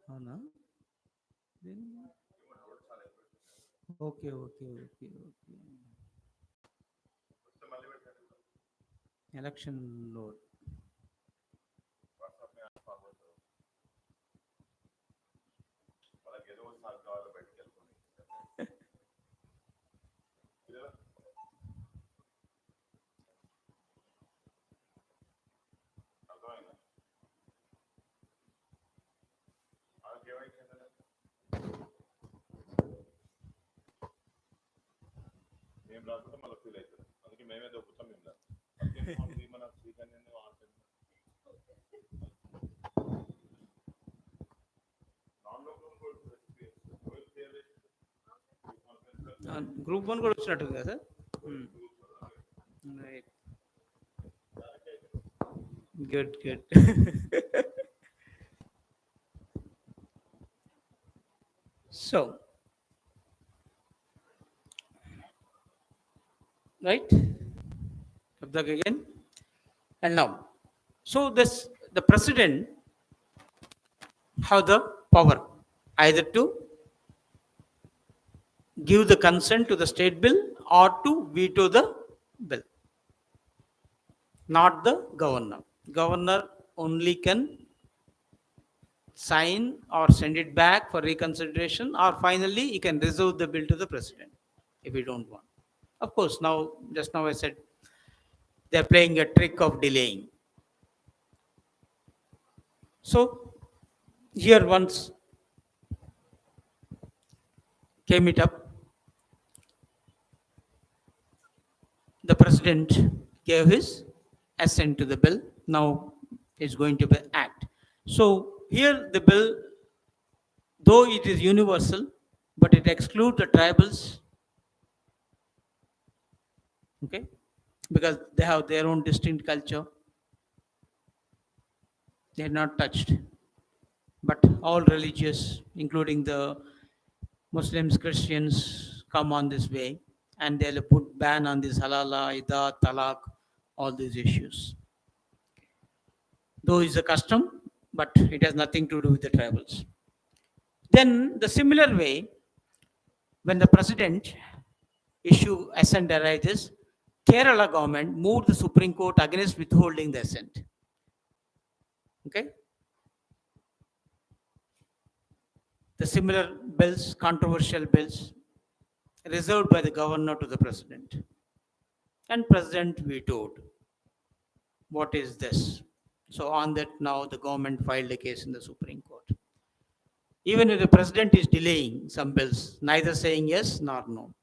అవునా? Then okay, okay, okay, okay. Election load. Group 1 కూడా వచ్చినట్టుంది కదా sir? Right. Good, good. So, right? Come back again. And now, so the president have the power either to give the consent to the state bill or to veto the bill, not the governor. Governor only can sign or send it back for reconsideration, or finally he can reserve the bill to the president if he don't want. Of course, now just now I said they're playing a trick of delaying. So here once came it up, the president gave his assent to the bill. Now it's going to be act. So here the bill, though it is universal, but it excludes the tribals, okay, because they have their own distinct culture. They are not touched, but all religious, including the Muslims, Christians, come on this way, and they'll put ban on this halala, ida, talaq, all these issues. Though it's a custom, but it has nothing to do with the tribals. Then the similar way, when the president issue assent arises, Kerala government moved the Supreme Court against withholding the assent. Okay? The similar bills, controversial bills, reserved by the governor to the president. And president vetoed. What is this? So on that, now the government filed a case in the Supreme Court. Even if the president is delaying some bills, neither saying yes nor no.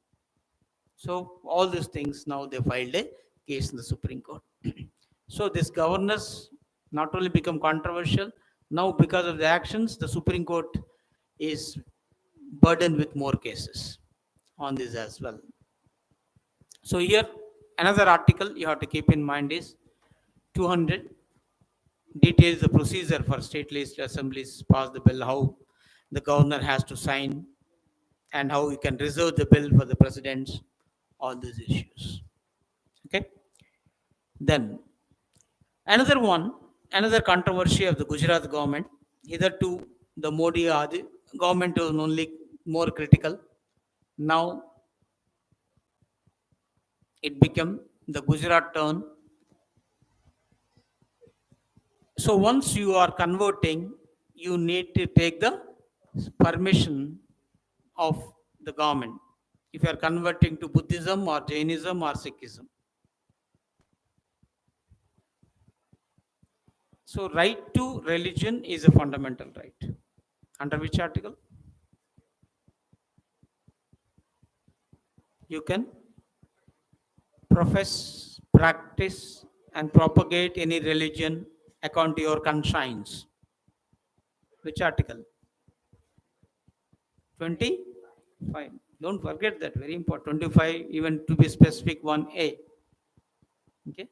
So all these things, now they filed a case in the Supreme Court. So these governors not only become controversial, now because of the actions, the Supreme Court is burdened with more cases on this as well. So here another article you have to keep in mind is 200 details the procedure for state legislative assemblies pass the bill, how the governor has to sign, and how he can reserve the bill for the presidents, all these issues. Okay. Then another one, another controversy of the Gujarat government. Hitherto the Modi Adi government was only more critical. Now it became the Gujarat turn. So once you are converting, you need to take the permission of the government. If you are converting to Buddhism or Jainism or Sikhism. So right to religion is a fundamental right. Under which article? You can profess, practice, and propagate any religion according to your conscience. Which article? 25. Don't forget that, very important. 25, even to be specific, 1A. Okay.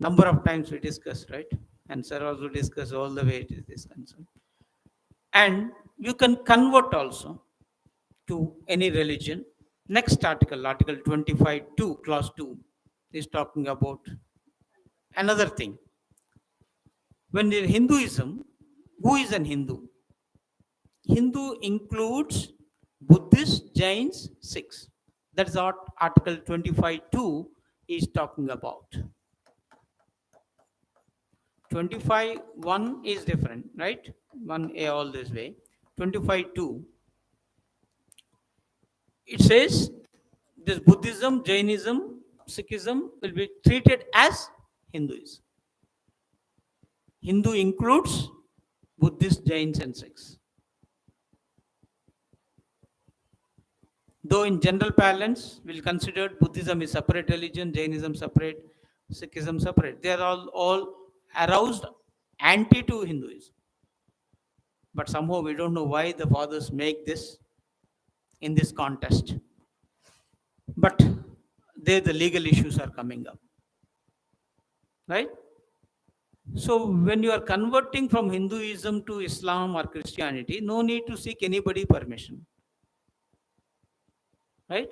Number of times we discussed, right? And sir also discussed all the way it is concerned. And you can convert also to any religion. Next article, Article 25.2, Clause 2, is talking about another thing. When in Hinduism, Who is an Hindu? Hindu includes Buddhists, Jains, Sikhs. That's what Article 25.2 is talking about. 25.1 is different, right? 1A all this way. 25.2, it says this Buddhism, Jainism, Sikhism will be treated as Hinduism. Hindu includes Buddhists, Jains, and Sikhs. Though in general parlance, we'll consider Buddhism is separate religion, Jainism separate, Sikhism separate. They are all aroused anti to Hinduism. But somehow we don't know why the fathers make this in this contest. But there the legal issues are coming up. Right? So when you are converting from Hinduism to Islam or Christianity, no need to seek anybody permission. Right?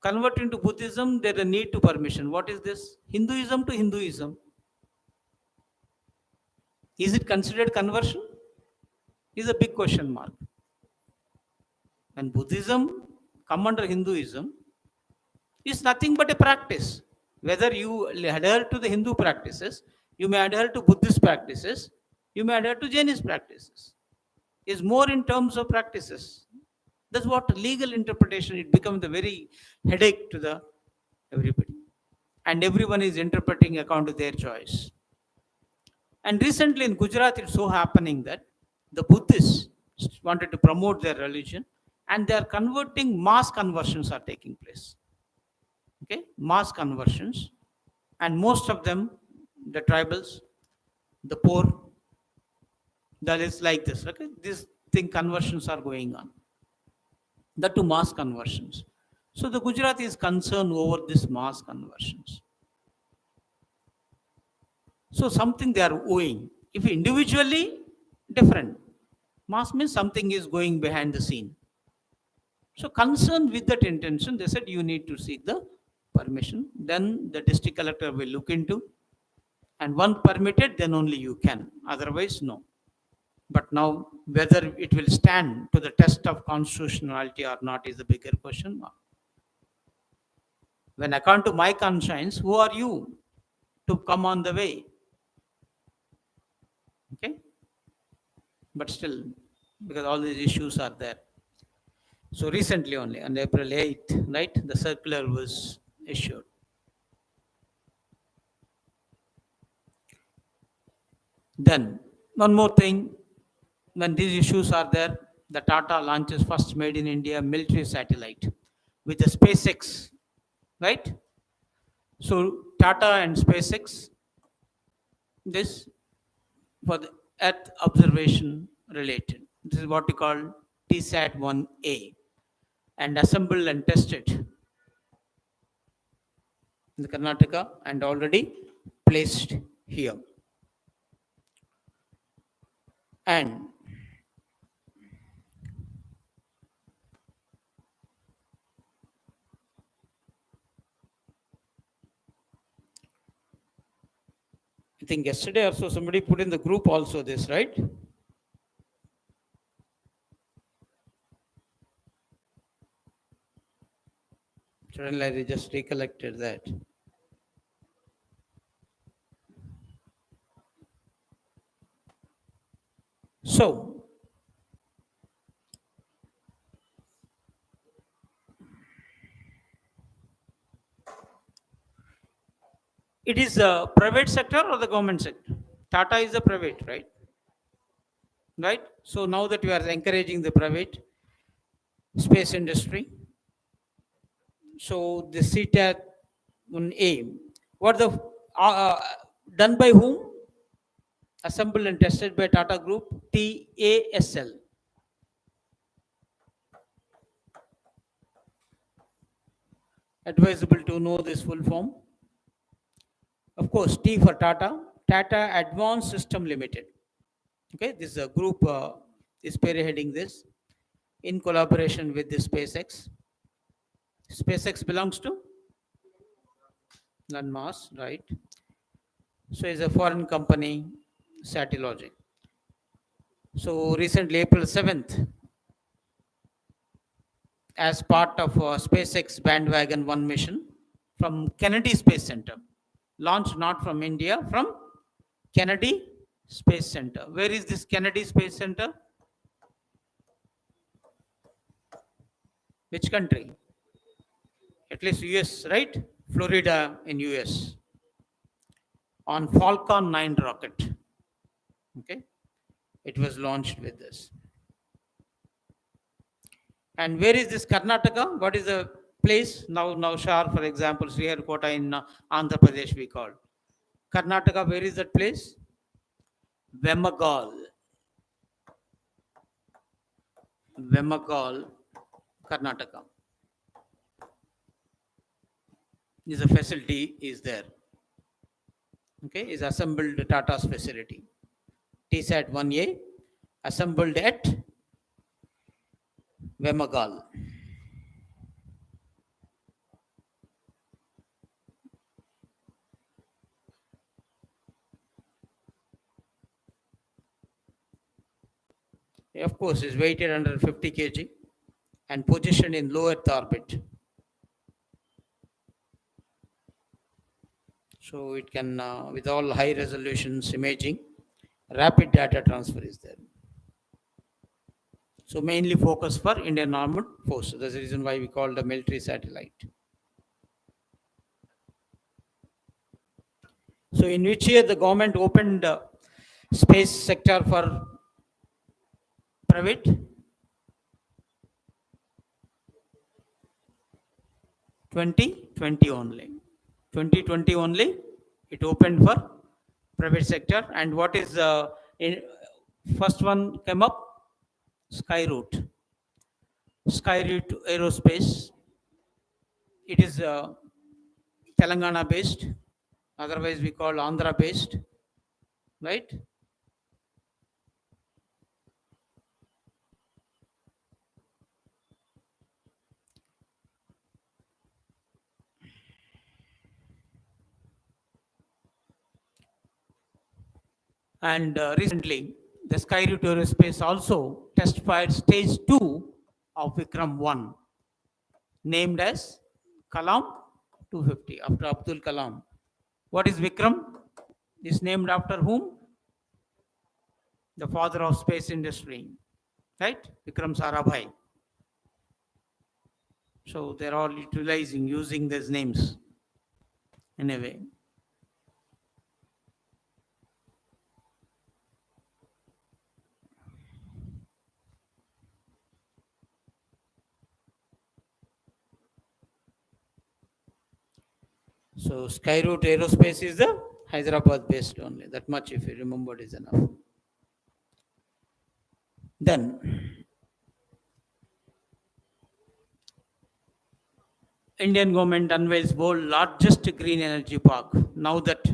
Converting to Buddhism, there is a need to permission. What is this? Hinduism to Hinduism. Is it considered conversion? Is a big question mark. And Buddhism come under Hinduism is nothing but a practice. Whether you adhere to the Hindu practices, you may adhere to Buddhist practices, you may adhere to Jainist practices. Is more in terms of practices. That's what legal interpretation, it becomes the very headache to the everybody. And everyone is interpreting according to their choice. And recently in Gujarat, it's so happening that the Buddhists wanted to promote their religion and they are converting, mass conversions are taking place. Okay, mass conversions. And most of them, the tribals, the poor, that is like this. Okay, this thing conversions are going on. That to mass conversions. So the Gujarat is concerned over this mass conversions. So something they are owing. If individually, different. Mass means something is going behind the scene. So concerned with that intention, they said you need to seek the permission. Then the district collector will look into. And once permitted, then only you can. Otherwise, no. But now, whether it will stand to the test of constitutionality or not is the bigger question mark. When according to my conscience, who are you to come on the way? Okay? But still, because all these issues are there. So recently only, on April 8th, right, the circular was issued. Then, one more thing, when these issues are there, the Tata launches first made in India military satellite with the SpaceX, right? So Tata and SpaceX, this for the Earth observation related. This is what we call TSAT 1A, and assembled and tested in the Karnataka and already placed here. And I think yesterday or so somebody put in the group also this, right? Suddenly I just recollected that. So, it is a private sector or the government sector? Tata is a private, right? Right? So now that we are encouraging the private space industry, so the CTAT 1A, what the done by whom? Assembled and tested by Tata Group, TASL. Advisable to know this full form. Of course, T for Tata, Tata Advanced System Limited. Okay, this is a group is spearheading this in collaboration with the SpaceX. SpaceX belongs to Elon Musk, right? So it's a foreign company, Satellogic. So recently, April 7th, as part of SpaceX Bandwagon 1 mission from Kennedy Space Center, launched not from India, from Kennedy Space Center. Where is this Kennedy Space Center? Which country? At least US, right? Florida in US. On Falcon 9 rocket. Okay, it was launched with this. And where is this Karnataka? What is the place? Now Shar, for example, Sriharkota in Andhra Pradesh we call. Karnataka, where is that place? Vemagal. Vemagal, Karnataka. Is a facility is there. Okay, is assembled Tata's facility. TSAT 1A assembled at Vemagal. Of course, is weighted under 50 kg and positioned in low Earth orbit. So it can, with all high resolutions imaging, rapid data transfer is there. So mainly focus for Indian Armed Force. That's the reason why we call the military satellite. So in which year the government opened space sector for private? 2020 only. 2020 only. It opened for private sector. And what is first one came up? Skyroot. Skyroot Aerospace. It is Telangana based. Otherwise, we call Andhra based, right? And recently, the Skyroot Aerospace also test fired stage 2 of Vikram 1, named as Kalam 250 after Abdul Kalam. What is Vikram? Is named after whom? The father of space industry, right? Vikram Sarabhai. So they're all using these names in a way. So Skyroot Aerospace is the Hyderabad based only. That much, if you remember, is enough. Then Indian government unveils world largest green energy park. Now that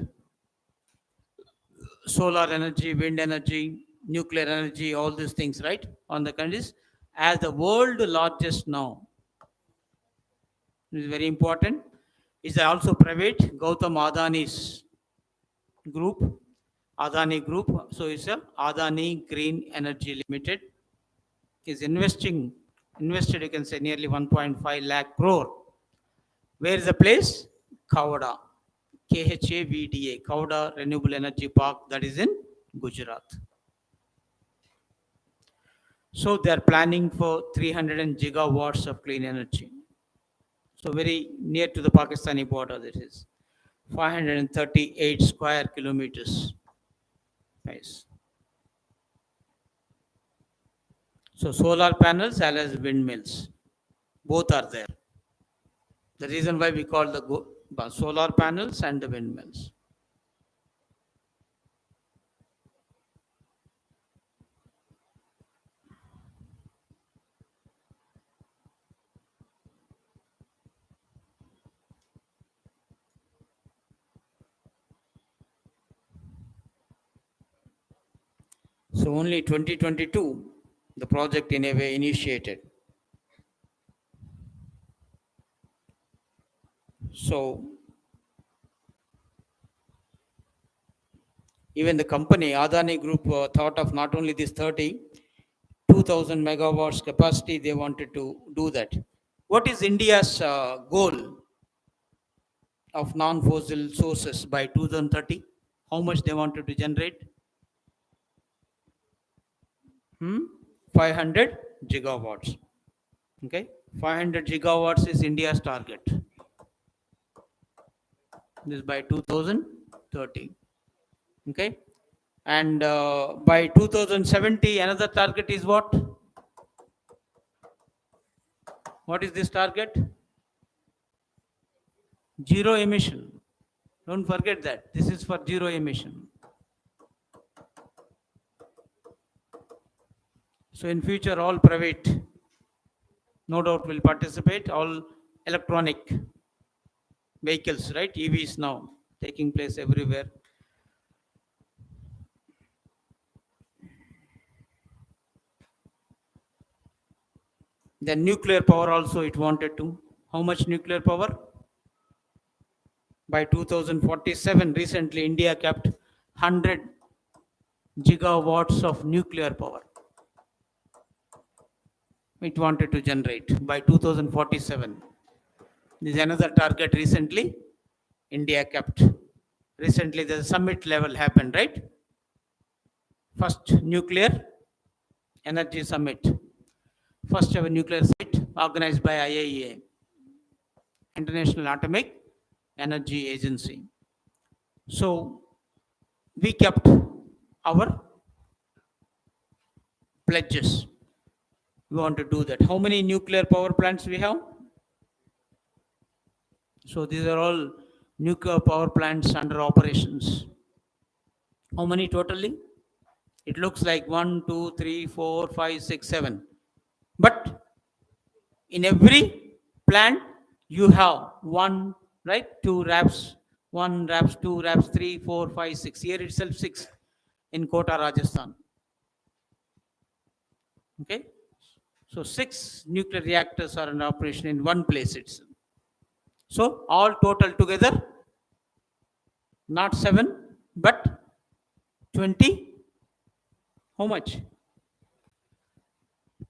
solar energy, wind energy, nuclear energy, all these things, right, on the countries, as the world largest now. This is very important. Is also private. Gautam Adani's group, Adani Group. So it's a Adani Green Energy Limited is invested, you can say, nearly 1.5 lakh crore. Where is the place? Khavda, KHAVDA, Khavda Renewable Energy Park, that is in Gujarat. So they are planning for 300 gigawatts of clean energy. So very near to the Pakistani border, that is 538 square kilometers. Nice. So solar panels as well as windmills, both are there. The reason why we call the solar panels and the windmills. So only 2022, the project in a way initiated. So Even the company, Adani Group, thought of not only this 2,000 megawatts capacity, they wanted to do that. What is India's goal of non-fossil sources by 2030? How much they wanted to generate? 500 gigawatts. Okay, 500 gigawatts is India's target. This by 2030. Okay, and by 2070, another target is what? What is this target? Zero emission. Don't forget that. This is for zero emission. So in future, all private, no doubt, will participate. All electronic vehicles, right? EVs now taking place everywhere. Then nuclear power also it wanted to. How much nuclear power? By 2047, recently India kept 100 gigawatts of nuclear power. It wanted to generate by 2047. This is another target recently India kept. Recently the summit level happened, right? First nuclear energy summit. First ever nuclear summit organized by IAEA, International Atomic Energy Agency. So we kept our pledges. We want to do that. How many nuclear power plants we have? So these are all nuclear power plants under operations. How many totally? It looks like 1, 2, 3, 4, 5, 6, 7. But in every plant, you have one, right? 2 RAPs, 1 RAPs, 2 RAPs, 3, 4, 5, 6. Here itself 6 in Kota, Rajasthan. Okay? So 6 nuclear reactors are in operation in one place itself. So all total together, not 7, but 20. How much?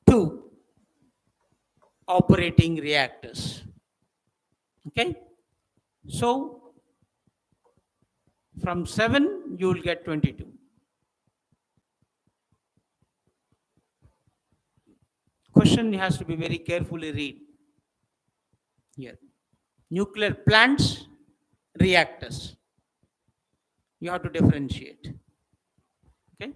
2 operating reactors. Okay? So from 7, you will get 22. Question has to be very carefully read here. Nuclear plants, reactors. You have to differentiate. Okay?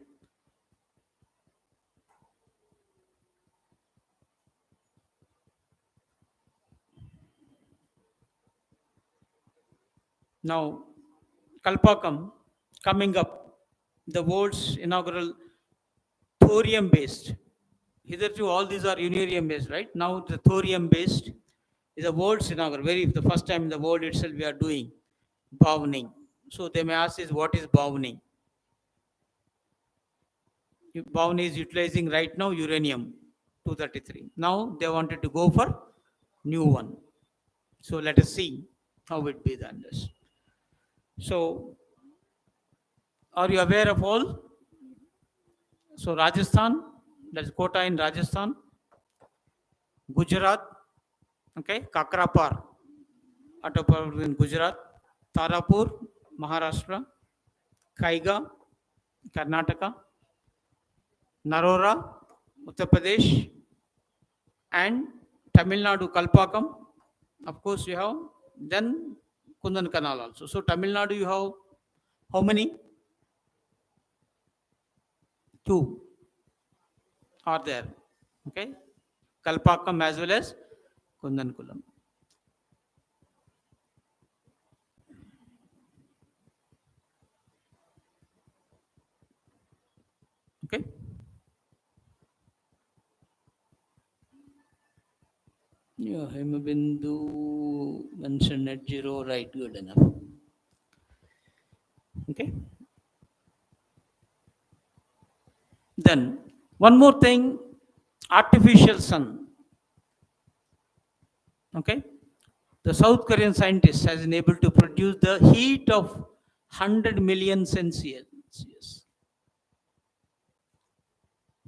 Now, Kalpakam coming up, the world's inaugural thorium based. Hitherto, all these are unerium based, right? Now, the thorium based is the world's inaugural. The first time in the world itself we are doing bowning. So they may ask is what is bowning? Bowen is utilizing right now uranium 233. Now they wanted to go for new one. So let us see how it be done. So are you aware of all? So Rajasthan, that's Kota in Rajasthan, Gujarat, okay, Kakrapar, Atapur in Gujarat, Tarapur, Maharashtra, Kaiga, Karnataka, Narora, Uttar Pradesh, and Tamil Nadu, Kalpakam. Of course, you have then Kundan Canal also. So Tamil Nadu, you have how many? 2 are there. Okay, Kalpakam as well as Kundankulam. Okay. Yeah, Hemabindu mentioned net 0, right? Good enough. Okay. Then one more thing, artificial sun. Okay. The South Korean scientist has been able to produce the heat of 100 million Celsius. Celsius.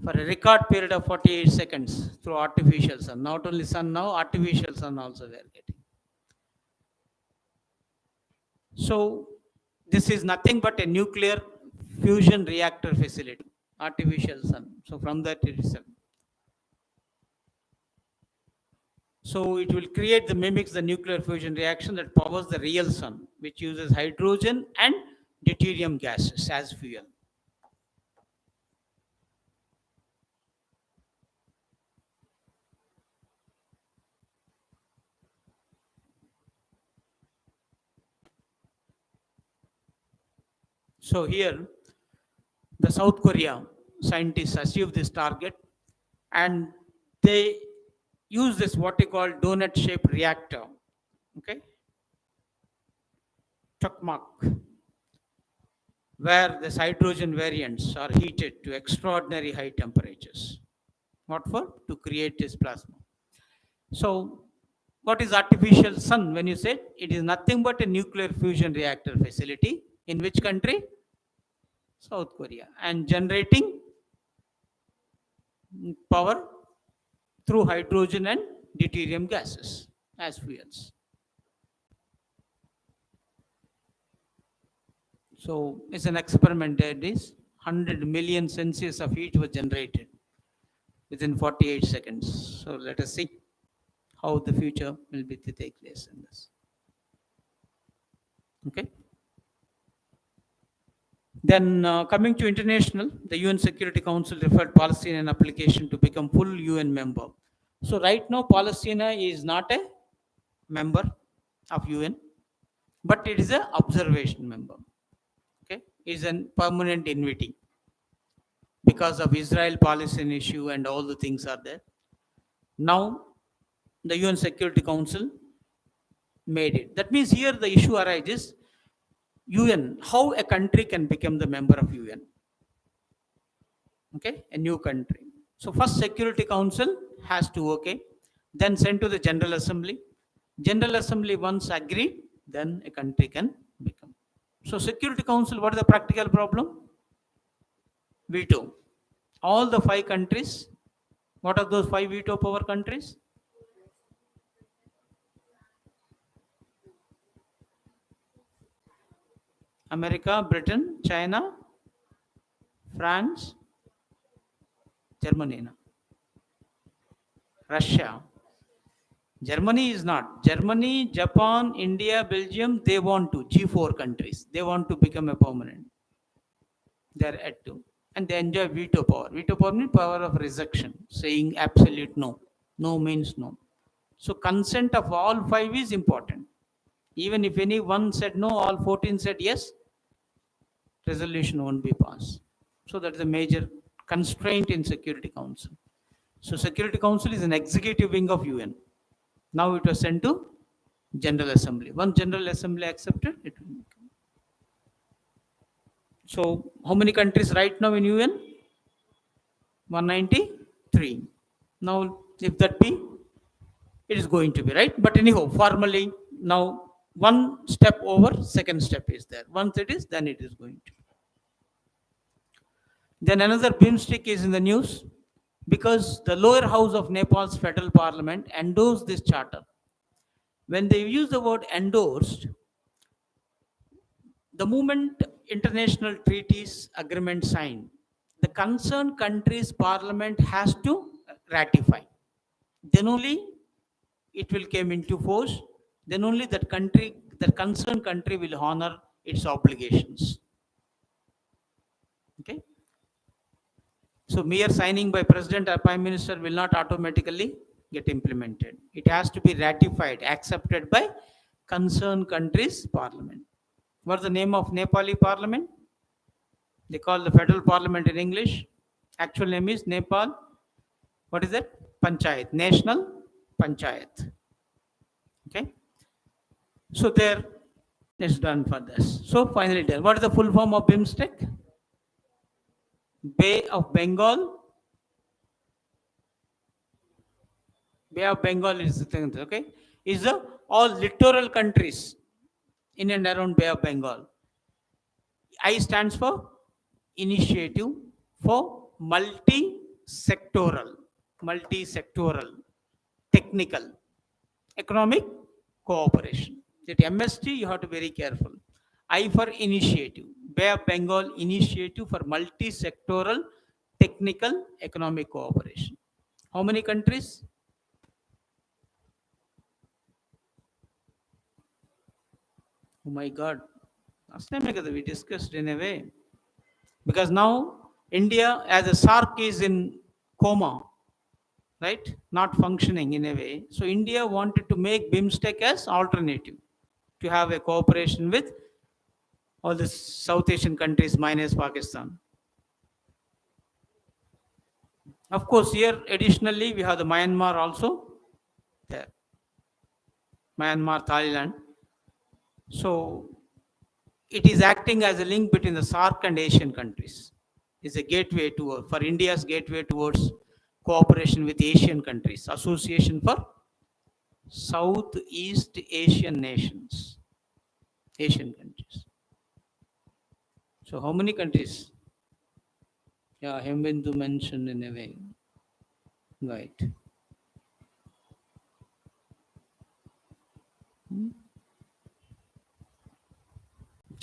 For a record period of 48 seconds through artificial sun. Not only sun now, artificial sun also we are getting. So this is nothing but a nuclear fusion reactor facility, artificial sun. So from that it is. So it will create the mimics the nuclear fusion reaction that powers the real sun, which uses hydrogen and deuterium gases as fuel. So here, the South Korea scientists achieve this target, and they use this what they call donut-shaped reactor. Okay, Chokmak, where the hydrogen variants are heated to extraordinary high temperatures. What for? To create this plasma. So, what is artificial sun? When you said it is nothing but a nuclear fusion reactor facility in which country? South Korea, and generating power through hydrogen and deuterium gases as fuels. So it's an experiment that is 100 million Celsius of heat was generated within 48 seconds. So let us see how the future will be to take place in this. Okay. Then coming to international, the UN Security Council referred Palestinian application to become full UN member. So right now, Palestine is not a member of UN, but it is an observation member. Okay, it is a permanent invitee because of Israel-Palestine issue and all the things are there. Now, the UN Security Council made it. That means here the issue arises: UN, how a country can become the member of UN. Okay, a new country. So first Security Council has to okay, then send to the General Assembly. General Assembly once agreed, then a country can become. So Security Council, what is the practical problem? Veto. All the 5 countries, what are those 5 veto power countries? America, Britain, China, France, Germany, Russia. Germany is not. Germany, Japan, India, Belgium, they want to, G4 countries, they want to become a permanent. They are at to. And they enjoy veto power. Veto power means power of rejection, saying absolute no. No means no. So consent of all 5 is important. Even if any one said no, all 14 said yes, resolution won't be passed. So that's a major constraint in Security Council. So Security Council is an executive wing of UN. Now it was sent to General Assembly. Once General Assembly accepted, it will become. So how many countries right now in UN? 193. Now if that be, it is going to be right. But anyhow, formally now one step over, second step is there. Once it is, then it is going to. Then another BIMSTEC is in the news because the lower house of Nepal's federal parliament endorsed this charter. When they use the word endorsed, the moment international treaties agreement signed, the concerned country's parliament has to ratify. Then only it will come into force. Then only that country, the concerned country will honor its obligations. Okay. So mere signing by president or prime minister will not automatically get implemented. It has to be ratified, accepted by concerned country's parliament. What's the name of Nepali parliament? They call the federal parliament in English. Actual name is Nepal. What is it? Panchayat. National Panchayat. Okay. So there it's done for this. So finally done. What is the full form of BIMSTEC? Bay of Bengal. Bay of Bengal is the thing, okay? Is the all littoral countries in and around Bay of Bengal. I stands for initiative for multi-sectoral, technical, economic cooperation. That MST, you have to be very careful. I for initiative, Bay of Bengal initiative for multi-sectoral, technical, economic cooperation. How many countries? Oh my God. Last time we discussed in a way. Because now India as a SARC is in coma, right? Not functioning in a way. So India wanted to make BIMSTEC as alternative to have a cooperation with all the South Asian countries minus Pakistan. Of course, here additionally we have the Myanmar also there. Myanmar, Thailand. So it is acting as a link between the SARC and Asian countries. It's a gateway to for India's gateway towards cooperation with Asian countries, Association for Southeast Asian nations, Asian countries. So how many countries? Yeah, Hembendu mentioned in a way. Right.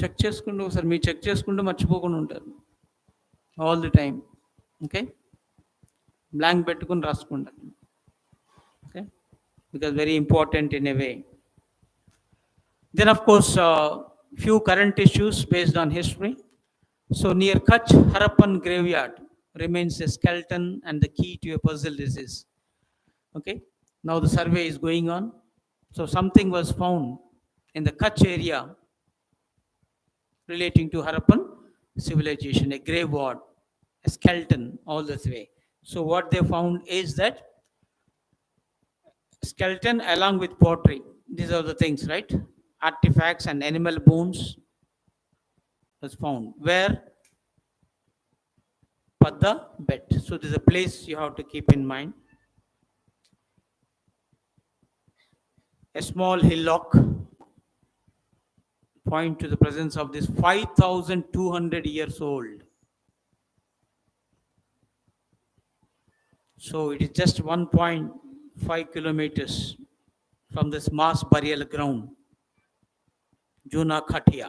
Check చేసుకుంటూ ఒకసారి మీరు check చేసుకుంటూ మర్చిపోకుండా ఉంటారు all the time. Okay, blank పెట్టుకుని రాసుకుంటారు. Okay, because very important in a way. Then of course few current issues based on history. So near Kutch, Harappan graveyard remains a skeleton and the key to a puzzle disease. Okay, now the survey is going on. So something was found in the Kutch area relating to Harappan civilization, a grave ward, a skeleton, all this way. So what they found is that skeleton along with pottery, these are the things, right? Artifacts and animal bones was found where Padda bet. So there's a place you have to keep in mind. A small hillock point to the presence of this 5,200 years old. So it is just 1.5 kilometers from this mass burial ground, Juna Khatia,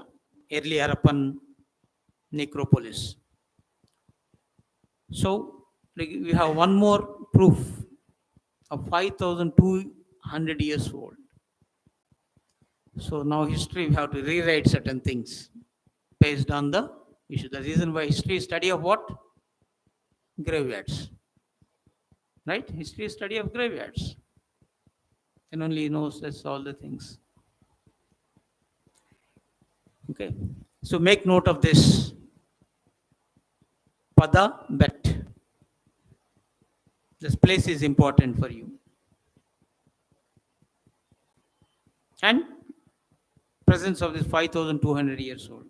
early Harappan necropolis. So we have one more proof of 5,200 years old. So now history, we have to rewrite certain things based on the issue. The reason why history is study of what? Graveyards. Right? History is study of graveyards. And only knows that's all the things. Okay. So make note of this. Pada Bet. This place is important for you. And presence of this 5,200 years old.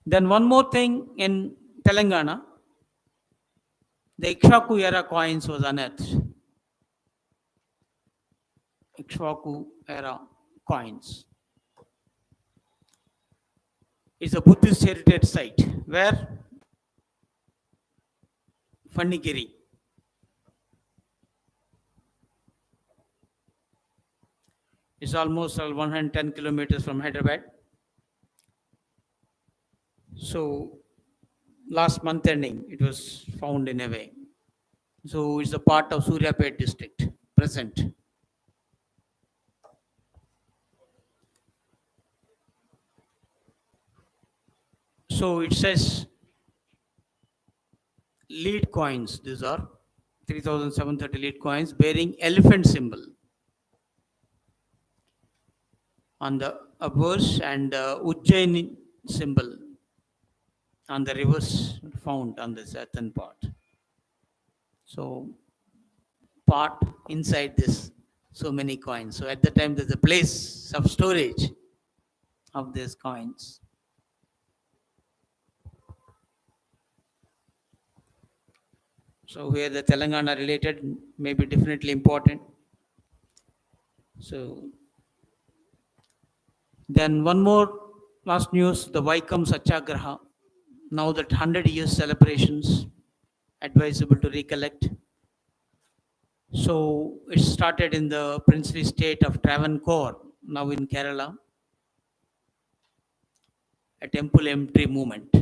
Then one more thing in Telangana, the Ikshvaku era coins was unearthed. Ikshvaku era coins. It's a Buddhist heritage site where Fanigiri. It's almost 110 kilometers from Hyderabad. So last month ending, it was found in a way. So it's a part of Suryapet district, present. So it says lead coins. These are 3,730 lead coins bearing elephant symbol on the obverse and Ujjain symbol on the reverse found on this earthen part. So part inside this, so many coins. So at the time there's a place of storage of these coins. So where the Telangana related may be definitely important. So then one more last news, the Vaikam Satyagraha. Now that 100 years celebrations, advisable to recollect. So it started in the princely state of Travancore, now in Kerala, a temple entry movement.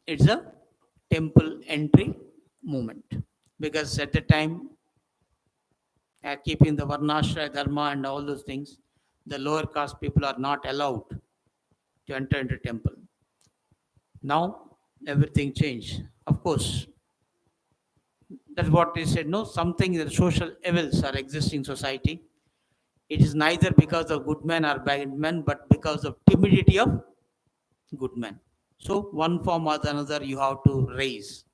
It's a temple entry movement because at the time, keeping the Varnashra Dharma and all those things, the lower caste people are not allowed to enter into temple. Now everything changed. Of course, that's what they said. No, something the social evils are existing society. It is neither because of good men or bad men, but because of timidity of good men. So one form or the another you have to raise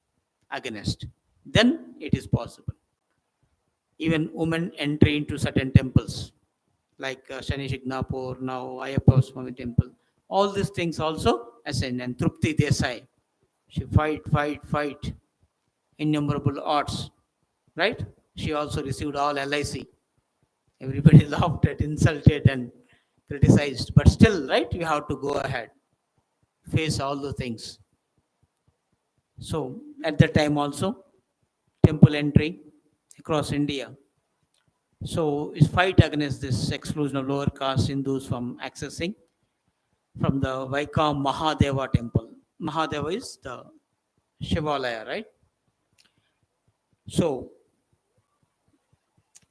against. Then it is possible. Even women entry into certain temples, like Shani Shignapur, now APPSC temple. All these things also ascend. And Trupti Desai, she fight, innumerable odds, right? She also received all LIC. Everybody laughed at, insulted, and criticized. But still, right, you have to go ahead, face all the things. So at that time also, temple entry across India. So is fight against this exclusion of lower caste Hindus from accessing from the Vaikam Mahadeva temple. Mahadeva is the Shivalaya, right? So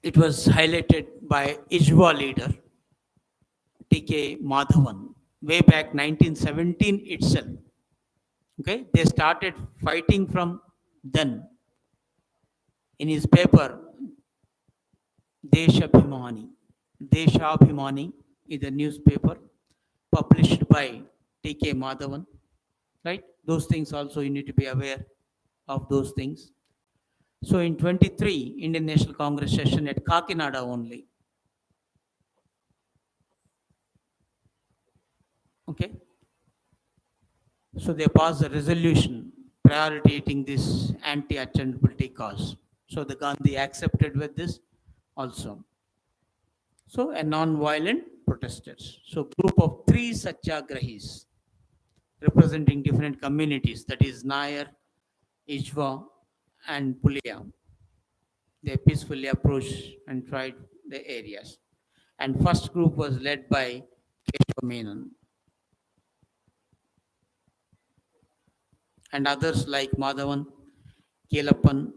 it was highlighted by Ijwa leader T.K. Madhavan way back 1917 itself. Okay, they started fighting from then. In his paper, Deshabhimani. Deshabhimani is a newspaper published by T.K. Madhavan, right? Those things also you need to be aware of those things. So in 23, Indian National Congress session at Kakinada only. Okay. So they passed a resolution prioritizing this anti-attendability cause. So the Gandhi accepted with this also. So a non-violent protesters. So group of three satyagrahis representing different communities, that is Nair, Ijwa, and Pulia. They peacefully approached and tried the areas. And first group was led by Keshava Menon. And others like Madhavan, Kelappan,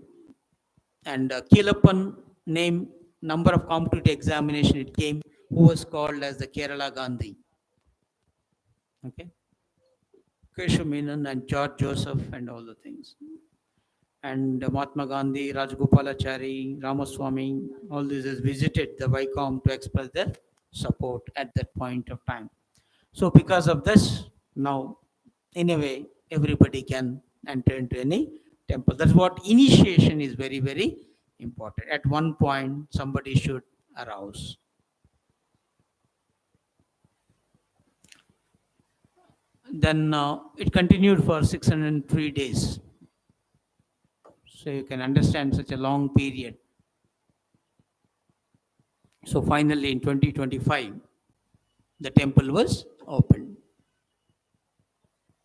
and Kelappan name, number of competitive examination it came, who was called as the Kerala Gandhi. Okay. Keshav Menon and George Joseph and all the things. And Mahatma Gandhi, Rajagopalachari, Ramaswamy, all these has visited the Vaikom to express their support at that point of time. So because of this, now in a way, everybody can enter into any temple. That's what initiation is very, very important. At one point, somebody should arouse. Then it continued for 603 days. So you can understand such a long period. So finally, in 2025, the temple was opened.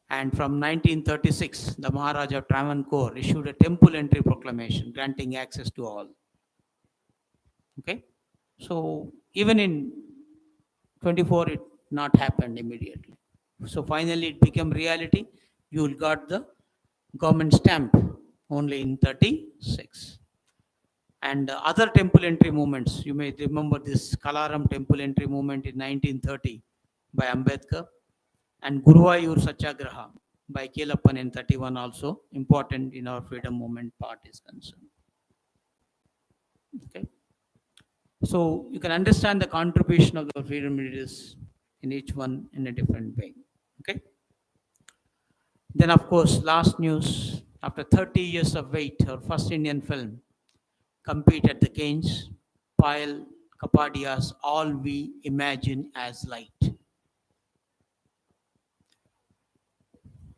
And from 1936, the Maharaja of Travancore issued a temple entry proclamation granting access to all. Okay? So even in 24, it not happened immediately. So finally, it became reality. You got the government stamp only in 36. And other temple entry movements, you may remember this Kalaram temple entry movement in 1930 by Ambedkar, and Guruvayur Satyagraha by Kelappan in 31 also important in our freedom movement part is concerned. Okay. So you can understand the contribution of the freedom leaders in each one in a different way. Okay. Then of course, last news, after 30 years of wait, our first Indian film compete at the Cannes, Payal Kapadia's All We Imagine as Light.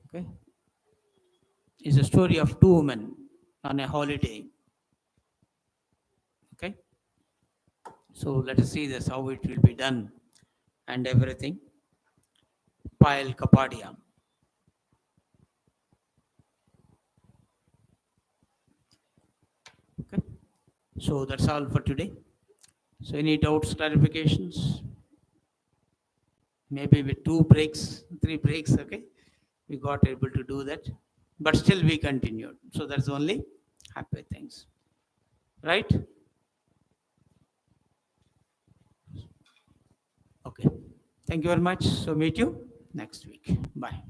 Okay. It's a story of two women on a holiday. Okay. So let us see this, how it will be done and everything. Payal Kapadia. So that's all for today. So any doubts, clarifications? Maybe with 2 breaks, 3 breaks, okay? We got able to do that. But still we continued. So that's only happy things. Right? Okay. Thank you very much. So meet you next week. Bye.